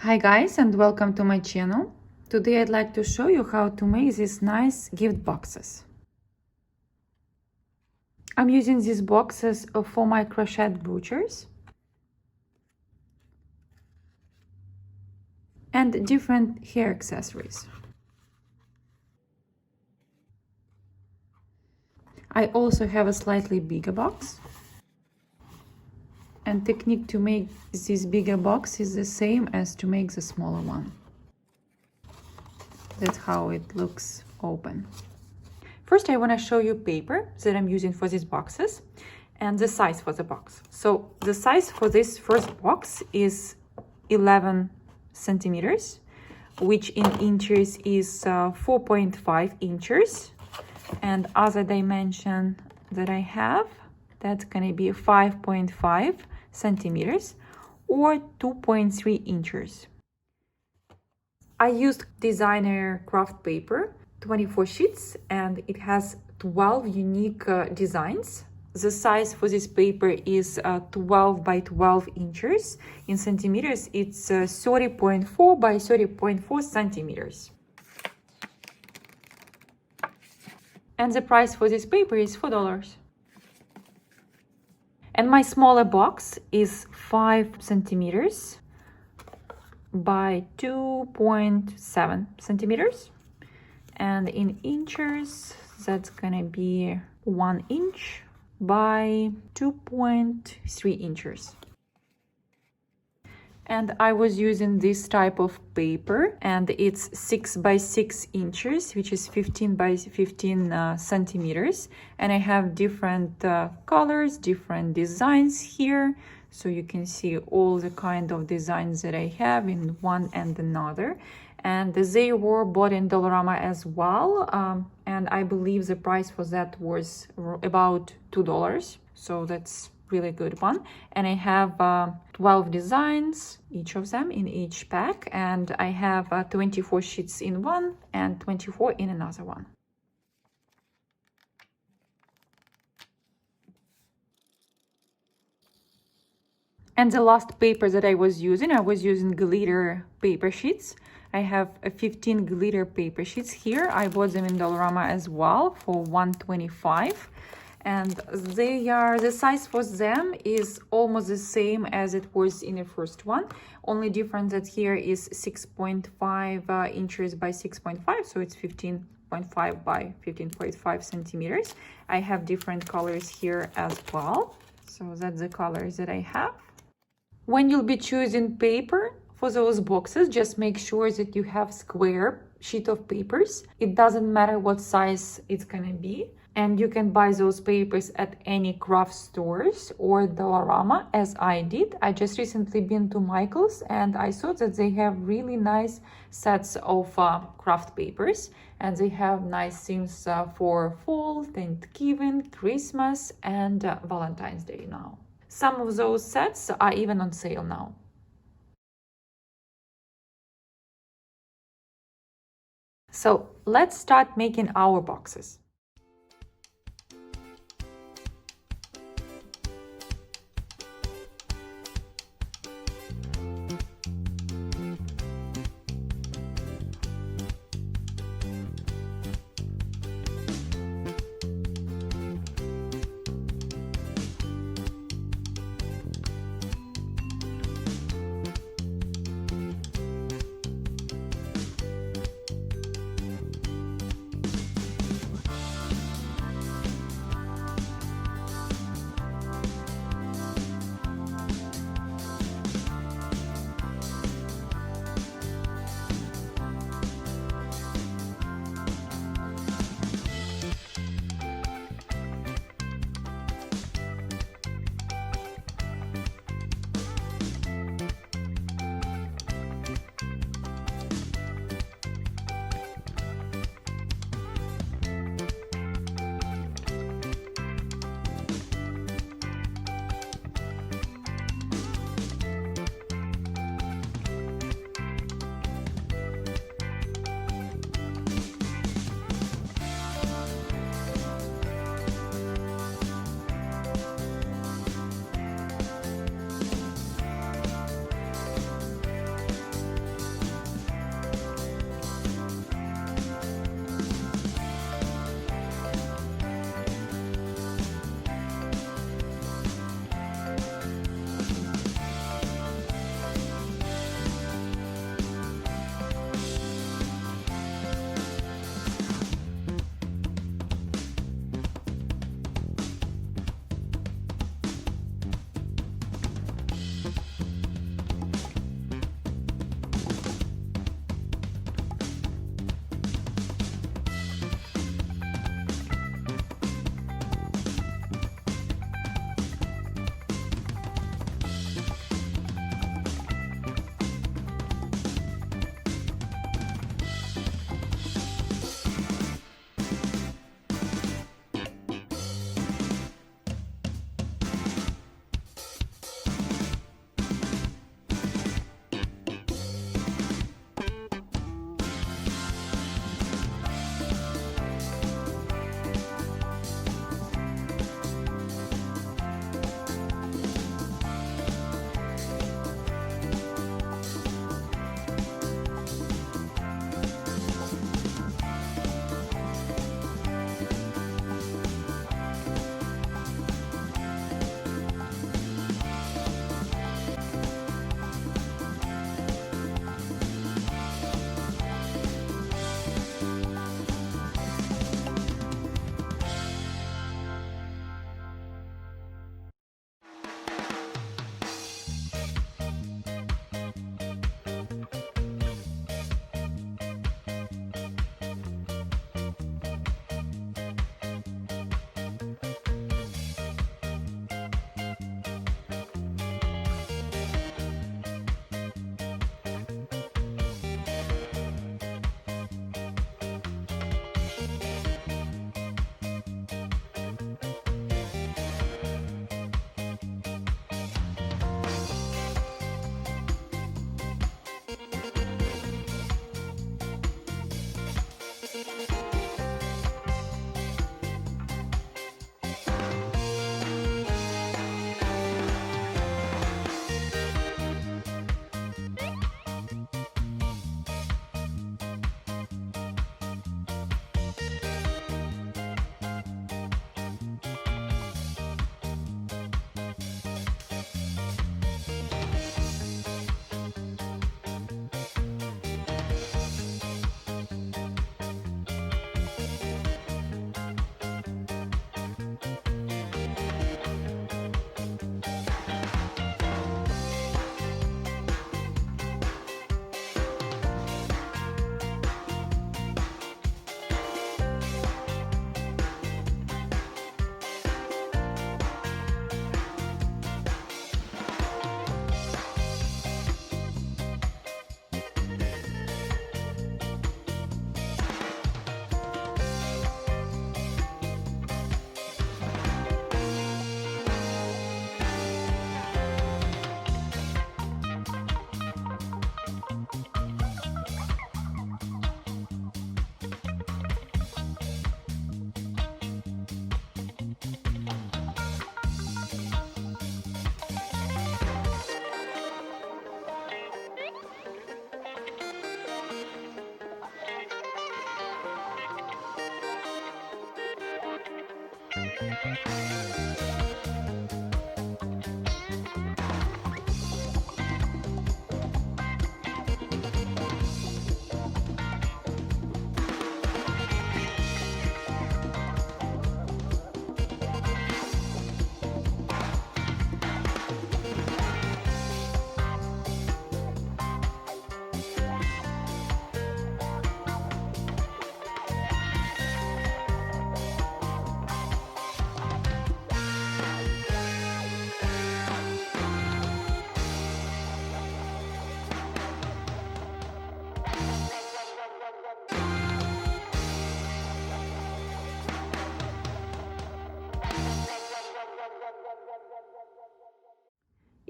Hi guys, and welcome to my channel. Today I'd like to show you how to make these nice gift boxes. I'm using these boxes for my crochet brooches and different hair accessories. I also have a slightly bigger box. And technique to make this bigger box is the same as to make the smaller one. That's how it looks open. First, I want to show you paper that I'm using for these boxes and the size for the box. So the size for this first box is 11 centimeters, which in inches is 4.5 inches. And other dimension that I have, that's going to be 5.5 centimeters or 2.3 inches. I used designer craft paper, 24 sheets, and it has 12 unique designs. The size for this paper is 12 by 12 inches. In centimeters, it's 30.4 by 30.4 centimeters. And the price for this paper is $4. And my smaller box is 5 centimeters by 2.7 centimeters. And in inches, that's gonna be 1 inch by 2.3 inches. And I was using this type of paper, and it's 6 by 6 inches, which is 15 by 15 centimeters. And I have different colors, different designs here. So you can see all the kind of designs that I have in one and another. And they were bought in Dollarama as well. And I believe the price for that was about $2. So that's really good one. And I have 12 designs, each of them in each pack. And I have 24 sheets in one and 24 in another one. And the last paper that I was using glitter paper sheets. I have 15 glitter paper sheets here. I bought them in Dollarama as well for $1.25. And the size for them is almost the same as it was in the first one. Only difference that here is 6.5 inches by 6.5, so it's 15.5 by 15.5 centimeters. I have different colors here as well. So that's the colors that I have. When you'll be choosing paper for those boxes, just make sure that you have square sheet of papers. It doesn't matter what size it's gonna be. And you can buy those papers at any craft stores or Dollarama, as I did. I just recently been to Michael's and I saw that they have really nice sets of craft papers. And they have nice themes for fall, Thanksgiving, Christmas, and Valentine's Day now. Some of those sets are even on sale now. So let's start making our boxes.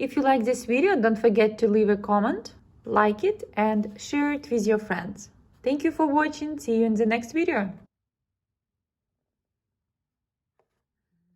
If you like this video, don't forget to leave a comment, like it, and share it with your friends. Thank you for watching. See you in the next video.